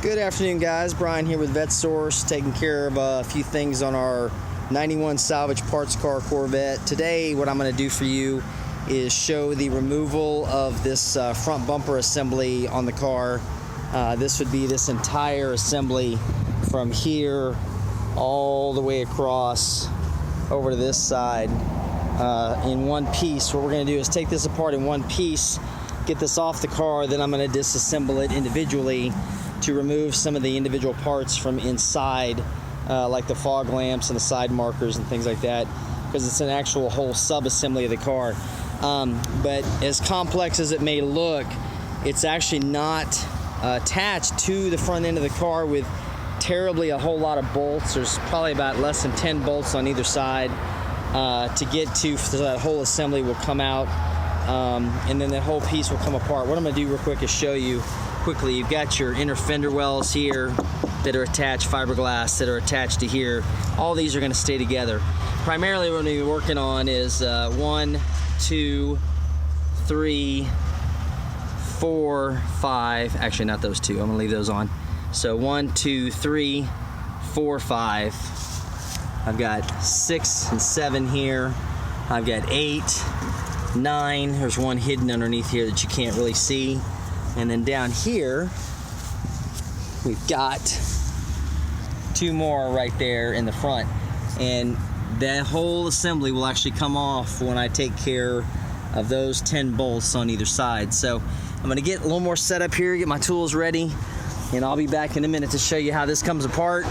Good afternoon, guys. Brian here with VetteSource, taking care of a few things on our 91 Salvage parts car Corvette. Today, what I'm going to do for you is show the removal of this front bumper assembly on the car. This would be this entire assembly from here all the way across over to this side in one piece. What we're going to do is take this apart in one piece, get this off the car, then I'm going to disassemble it individually to remove some of the individual parts from inside, like the fog lamps and the side markers and things like that, because it's an actual whole sub-assembly of the car. But as complex as it may look, it's actually not attached to the front end of the car with terribly a whole lot of bolts. There's probably about less than 10 bolts on either side to get to, so that whole assembly will come out, and then the whole piece will come apart. What I'm going to do real quick is show you quickly. You've got your inner fender wells here that are attached, fiberglass that are attached to here. All these are going to stay together. Primarily what we're going to be working on is 1, 2, 3, 4, 5. Actually, not those two. I'm going to leave those on. So 1, 2, 3, 4, 5. I've got 6 and 7 here. I've got 8, 9. There's one hidden underneath here that you can't really see. And then down here, we've got 2 more right there in the front. And that whole assembly will actually come off when I take care of those 10 bolts on either side. So I'm gonna get a little more set up here, get my tools ready, and I'll be back in a minute to show you how this comes apart.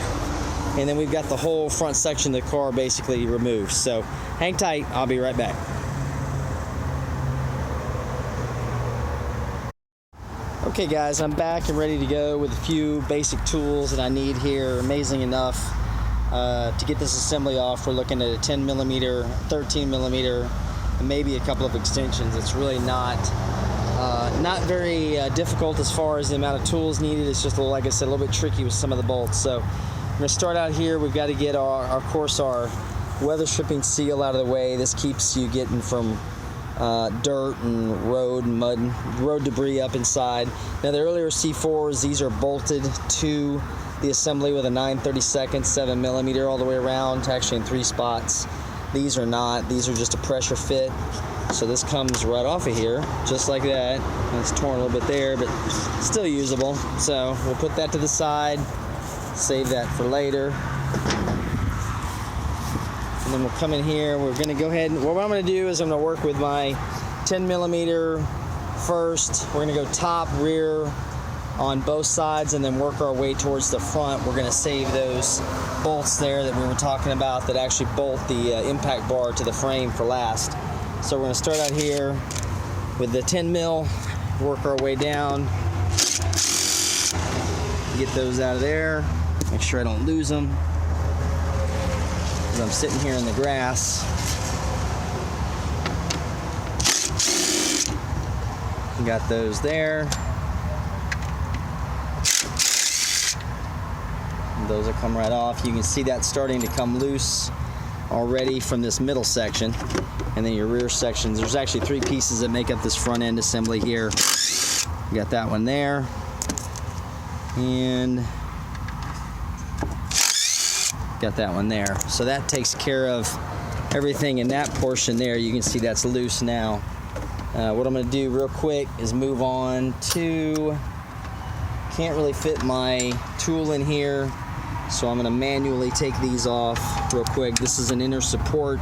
And then we've got the whole front section of the car basically removed. So hang tight, I'll be right back. Okay guys, I'm back and ready to go with a few basic tools that I need here. Amazing enough, to get this assembly off, we're looking at a 10mm, 13mm, and maybe a couple of extensions. It's really not very difficult as far as the amount of tools needed. It's just, like I said, a little bit tricky with some of the bolts. So I'm going to start out here. We've got to get our weather stripping seal out of the way. This keeps you getting from dirt and road and mud and road debris up inside. Now the earlier C4s, these are bolted to the assembly with a 9/32 7mm all the way around, actually in 3 spots. These are not. These are just a pressure fit. So this comes right off of here, just like that. And it's torn a little bit there, but still usable. So we'll put that to the side, save that for later. And then we'll come in here, we're gonna go ahead and what I'm gonna do is I'm gonna work with my 10mm first. We're gonna go top, rear on both sides and then work our way towards the front. We're gonna save those bolts there that we were talking about that actually bolt the impact bar to the frame for last. So we're gonna start out here with the 10mm, work our way down, get those out of there, make sure I don't lose them. I'm sitting here in the grass. Got those there. And those will come right off. You can see that starting to come loose already from this middle section. And then your rear sections. There's actually 3 pieces that make up this front end assembly here. You got that one there. And got that one there. So that takes care of everything in that portion there. You can see that's loose now. What I'm going to do real quick is move on to, can't really fit my tool in here, so I'm going to manually take these off real quick. This is an inner support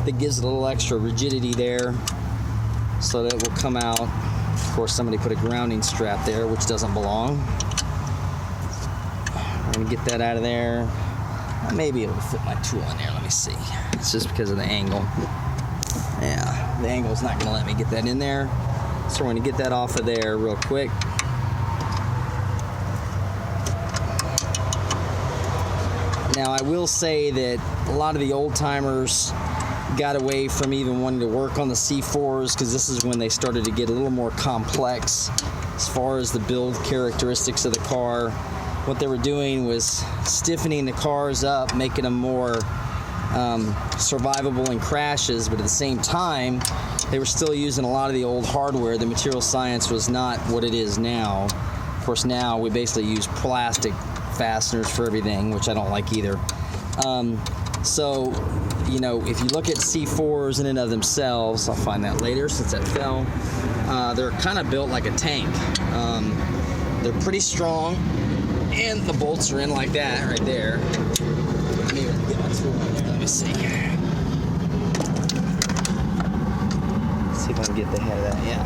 that gives it a little extra rigidity there, so that it will come out. Of course, somebody put a grounding strap there, which doesn't belong. I'm going to get that out of there. I may be able to fit my tool in there. Let me see. It's just because of the angle. Yeah, the angle's not going to let me get that in there. So we're going to get that off of there real quick. Now I will say that a lot of the old timers got away from even wanting to work on the C4s because this is when they started to get a little more complex as far as the build characteristics of the car. What they were doing was stiffening the cars up, making them more survivable in crashes, but at the same time, they were still using a lot of the old hardware. The material science was not what it is now. course, now we basically use plastic fasteners for everything, which I don't like either. So, you know, if you look at C4s in and of themselves, I'll find that later since that fell, they're kind of built like a tank. They're pretty strong, and the bolts are in like that right there. Let me get my tool. Let me see. See if I can get the head of that. Yeah.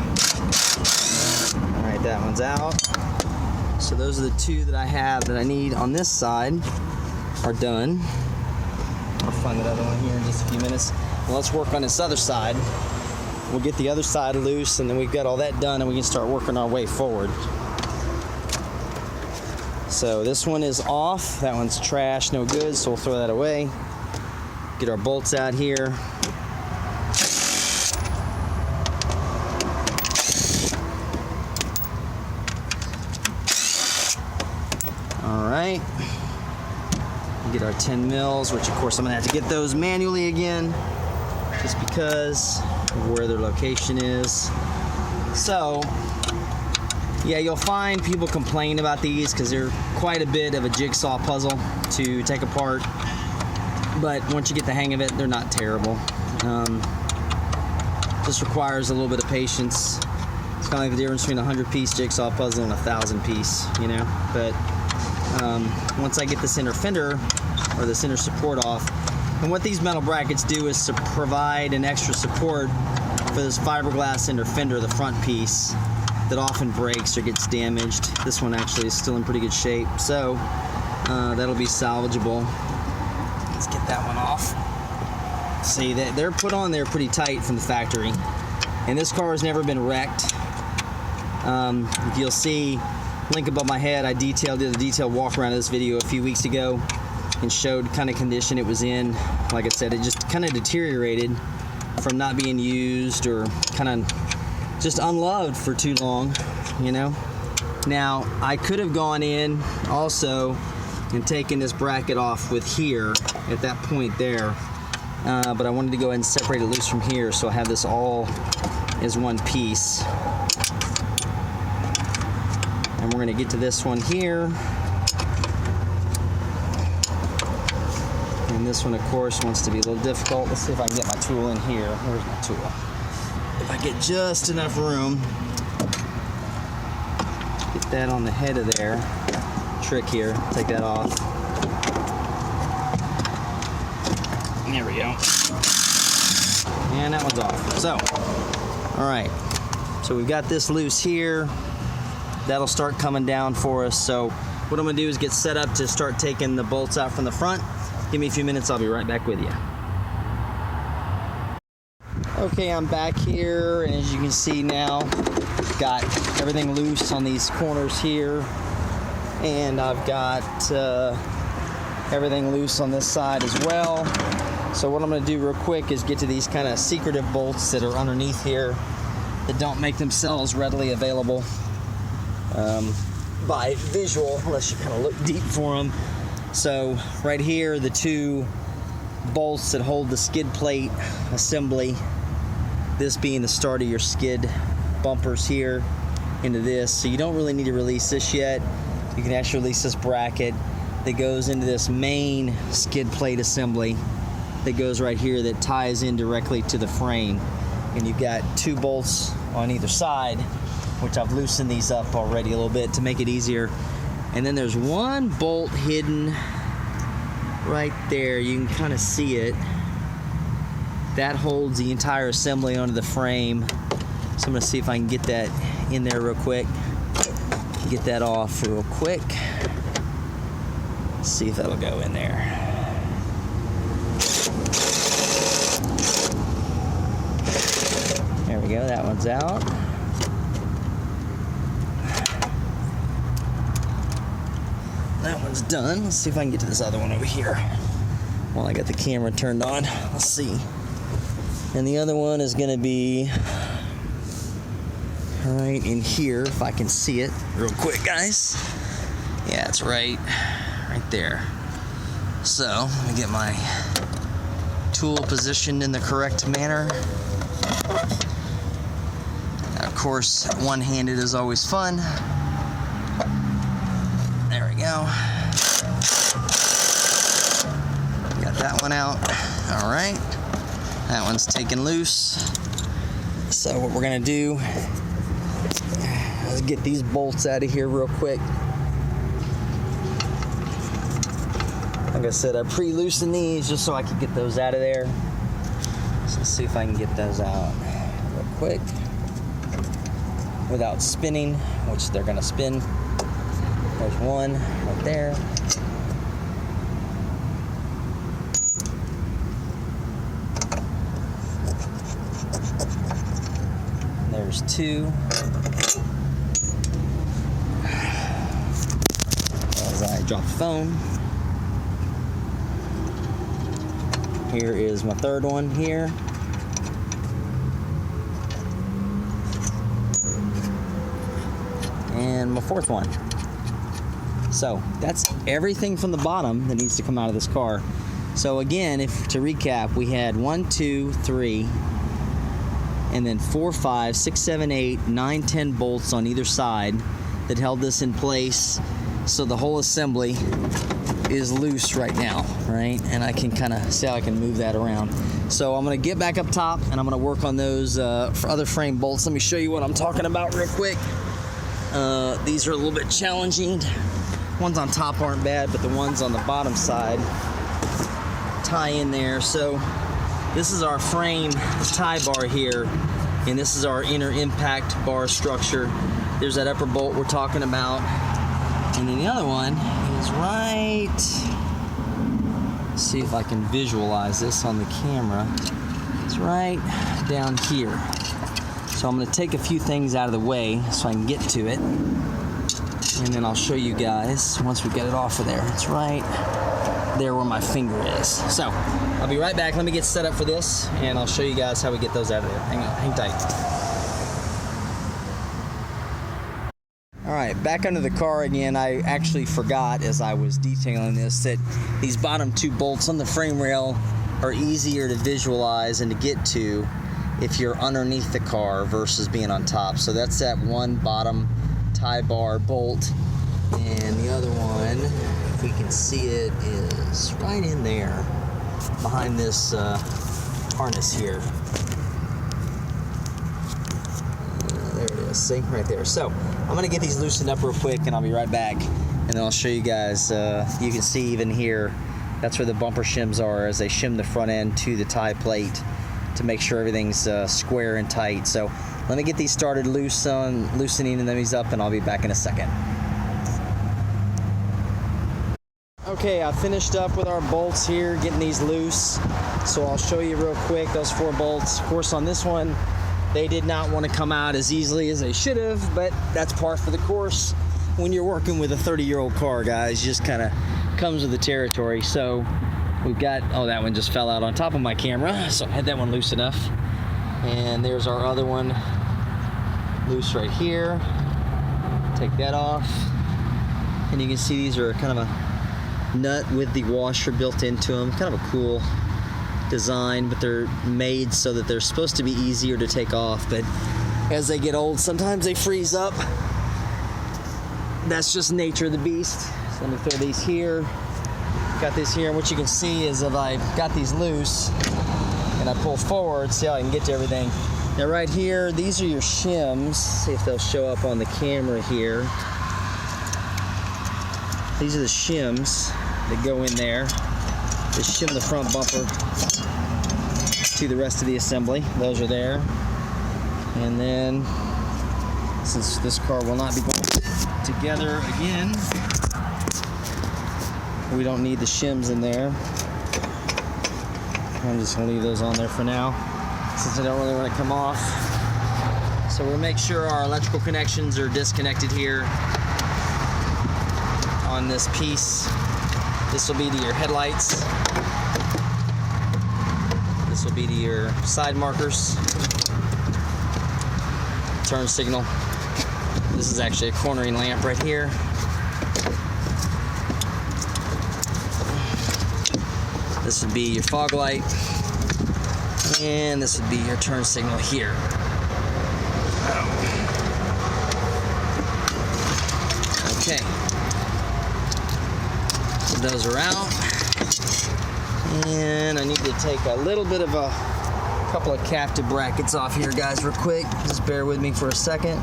All right, that one's out. So those are the two that I have that I need on this side are done. I'll find that other one here in just a few minutes. Well, let's work on this other side. We'll get the other side loose, and then we've got all that done, and we can start working our way forward. So this one is off. That one's trash, no good, so we'll throw that away. Get our bolts out here. All right. Get our 10 mils, which of course I'm gonna have to get those manually again, just because of where their location is. So, yeah, you'll find people complain about these because they're quite a bit of a jigsaw puzzle to take apart. But once you get the hang of it, they're not terrible. Just requires a little bit of patience. It's kind of like the difference between a 100-piece jigsaw puzzle and a 1,000-piece, you know. But once I get the center fender or the center support off, and what these metal brackets do is to provide an extra support for this fiberglass center fender, the front piece, that often breaks or gets damaged. This one actually is still in pretty good shape, so that'll be salvageable. Let's get that one off. See, they're put on there pretty tight from the factory, and this car has never been wrecked. If you'll see, link above my head, I did a detailed walk around of this video a few weeks ago and showed kind of condition it was in. Like I said, it just kind of deteriorated from not being used or kind of just unloved for too long, you know. Now, I could have gone in also and taken this bracket off with here at that point there, but I wanted to go ahead and separate it loose from here, so I have this all as one piece. And we're going to get to this one here. And this one, of course, wants to be a little difficult. Let's see if I can get my tool in here. Where's my tool? If I get just enough room, get that on the head of there. Trick here. Take that off. There we go. And that one's off. So, all right. So we've got this loose here. That'll start coming down for us. So what I'm gonna do is get set up to start taking the bolts out from the front. Give me a few minutes, I'll be right back with you. Okay, I'm back here, and as you can see now, got everything loose on these corners here, and I've got everything loose on this side as well. So what I'm gonna do real quick is get to these kind of secretive bolts that are underneath here that don't make themselves readily available by visual, unless you kind of look deep for them. So right here, the two bolts that hold the skid plate assembly, this being the start of your skid bumpers here into this. So you don't really need to release this yet. You can actually release this bracket that goes into this main skid plate assembly that goes right here that ties in directly to the frame. And you've got two bolts on either side, which I've loosened these up already a little bit to make it easier. And then there's one bolt hidden right there. You can kind of see it. That holds the entire assembly onto the frame. So I'm gonna see if I can get that in there real quick. Get that off real quick. See if that'll go in there. There we go, that one's out. That one's done. Let's see if I can get to this other one over here while I got the camera turned on. Let's see. And the other one is gonna be right in here, if I can see it real quick, guys. Yeah, it's right there. So, let me get my tool positioned in the correct manner. And of course, one-handed is always fun. There we go. Got that one out. All right. That one's taken loose. So what we're gonna do is get these bolts out of here real quick. Like I said, I pre-loosened these just so I could get those out of there. So let's see if I can get those out real quick without spinning, which they're gonna spin. There's one right there. There's two. As I drop the phone. Here is my third one here. And my fourth one. So that's everything from the bottom that needs to come out of this car. So again, to recap, we had 1, 2, 3, and then 4, 5, 6, 7, 8, 9, 10 bolts on either side that held this in place. So the whole assembly is loose right now, right? And I can kind of see how I can move that around. So I'm gonna get back up top and I'm gonna work on those for other frame bolts. Let me show you what I'm talking about real quick. These are a little bit challenging. Ones on top aren't bad, but the ones on the bottom side tie in there. So this is our frame tie bar here, and this is our inner impact bar structure. There's that upper bolt we're talking about. And then the other one is right, let's see if I can visualize this on the camera. It's right down here. So I'm gonna take a few things out of the way so I can get to it. And then I'll show you guys once we get it off of there. It's right there where my finger is. So I'll be right back. Let me get set up for this and I'll show you guys how we get those out of there. Hang tight. All right, back under the car again. I actually forgot as I was detailing this that these bottom two bolts on the frame rail are easier to visualize and to get to if you're underneath the car versus being on top. So that's that one bottom tie bar bolt, and the other one, if we can see it, is right in there behind this harness here. There it is, see, right there. So I'm gonna get these loosened up real quick and I'll be right back, and then I'll show you guys. You can see even here, that's where the bumper shims are as they shim the front end to the tie plate to make sure everything's square and tight. So let me get these started loosening these up, and I'll be back in a second. Okay, I finished up with our bolts here, getting these loose. So I'll show you real quick those 4 bolts. Of course, on this one, they did not want to come out as easily as they should have, but that's par for the course when you're working with a 30-year-old car, guys. Just kind of comes with the territory. So we've got, oh, that one just fell out on top of my camera, so I had that one loose enough. And there's our other one loose right here. Take that off. And you can see these are kind of a nut with the washer built into them. Kind of a cool design, but they're made so that they're supposed to be easier to take off. But as they get old, sometimes they freeze up. That's just nature of the beast. So let me throw these here. Got this here, and what you can see is if I got these loose and I pull forward, see how I can get to everything. Now right here, these are your shims. See if they'll show up on the camera here. These are the shims that go in there. They shim the front bumper to the rest of the assembly. Those are there. And then, since this car will not be going together again, we don't need the shims in there. I'm just gonna leave those on there for now, since I don't really want to come off. So we'll make sure our electrical connections are disconnected here on this piece. This will be to your headlights. This will be to your side markers. Turn signal. This is actually a cornering lamp right here. This would be your fog light, and this would be your turn signal here. Okay. Those are out. And I need to take a little bit of a couple of captive brackets off here, guys, real quick. Just bear with me for a second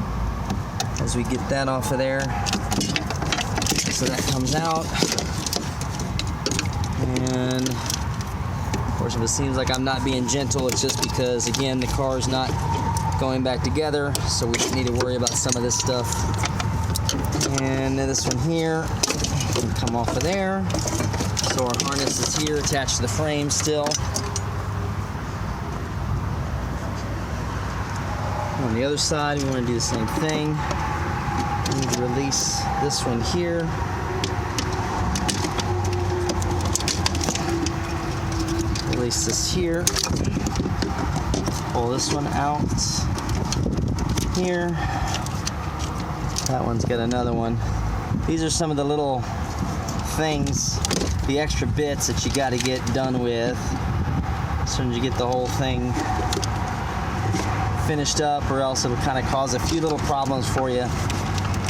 as we get that off of there. So that comes out. And of course, if it seems like I'm not being gentle, it's just because, again, the car's not going back together, so we don't need to worry about some of this stuff. And then this one here can come off of there. So our harness is here attached to the frame still. On the other side, we want to do the same thing. We need to release this one here. Release this here. Pull this one out here. That one's got another one. These are some of the little things, the extra bits that you got to get done with as soon as you get the whole thing finished up, or else it'll kind of cause a few little problems for you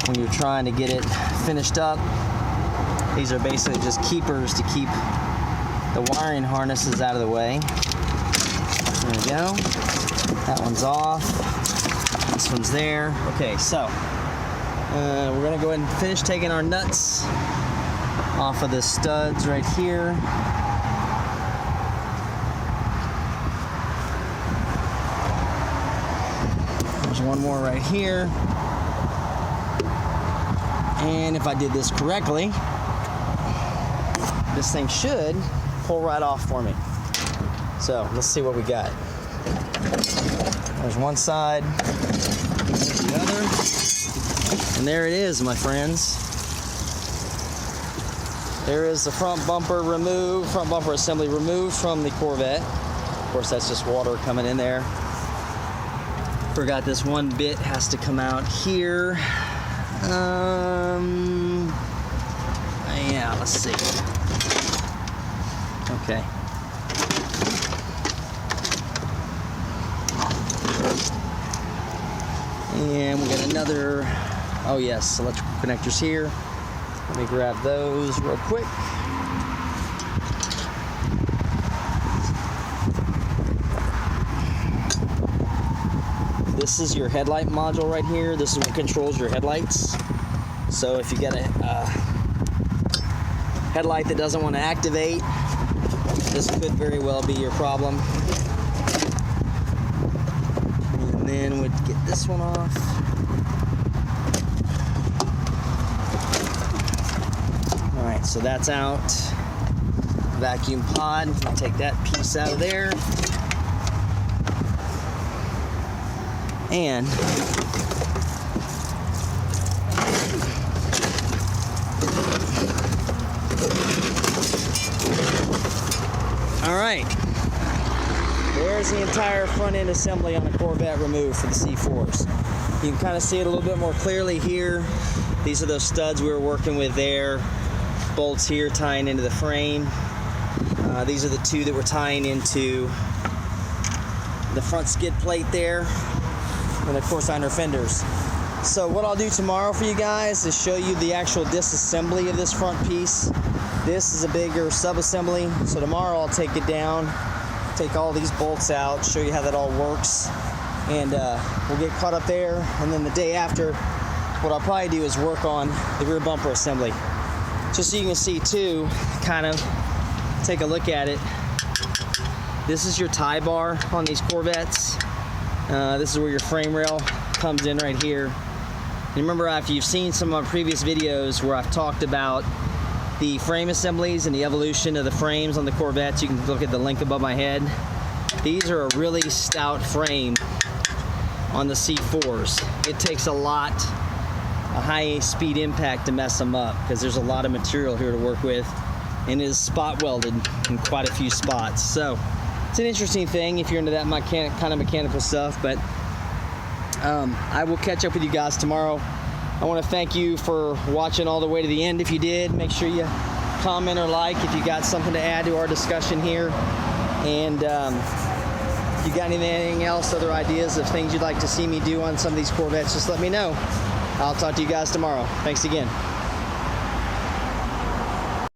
when you're trying to get it finished up. These are basically just keepers to keep the wiring harnesses out of the way. There we go. That one's off. This one's there. Okay, so we're gonna go ahead and finish taking our nuts off of the studs right here. There's one more right here. And if I did this correctly, this thing should pull right off for me. So let's see what we got. There's one side, there's the other, and there it is, my friends. There is the front bumper removed, front bumper assembly removed from the Corvette. Of course, that's just water coming in there. Forgot this one bit has to come out here. Yeah, let's see. Okay. And we got another, oh yes, electrical connectors here. Let me grab those real quick. This is your headlight module right here. This is what controls your headlights. So if you got a headlight that doesn't want to activate, this could very well be your problem. And then we'd get this one off. All right, so that's out. Vacuum pod, we'll take that piece out of there. And all right, there's the entire front end assembly on a Corvette removed for the C4s. You can kind of see it a little bit more clearly here. These are those studs we were working with there. Bolts here tying into the frame. These are the two that we're tying into the front skid plate there. And of course under fenders. So what I'll do tomorrow for you guys is show you the actual disassembly of this front piece. This is a bigger sub-assembly, so tomorrow I'll take it down, take all these bolts out, show you how that all works, and we'll get caught up there. And then the day after, what I'll probably do is work on the rear bumper assembly, just so you can see too, kind of take a look at it. This is your tie bar on these Corvettes. This is where your frame rail comes in right here. And remember, if you've seen some of my previous videos where I've talked about the frame assemblies and the evolution of the frames on the Corvettes, you can look at the link above my head. These are a really stout frame on the C4s. It takes a high speed impact to mess them up, because there's a lot of material here to work with, and it is spot welded in quite a few spots. So it's an interesting thing if you're into that kind of mechanical stuff. But I will catch up with you guys tomorrow. I want to thank you for watching all the way to the end. If you did, make sure you comment or like if you got something to add to our discussion here. And if you got anything else, other ideas of things you'd like to see me do on some of these Corvettes, just let me know. I'll talk to you guys tomorrow. Thanks again.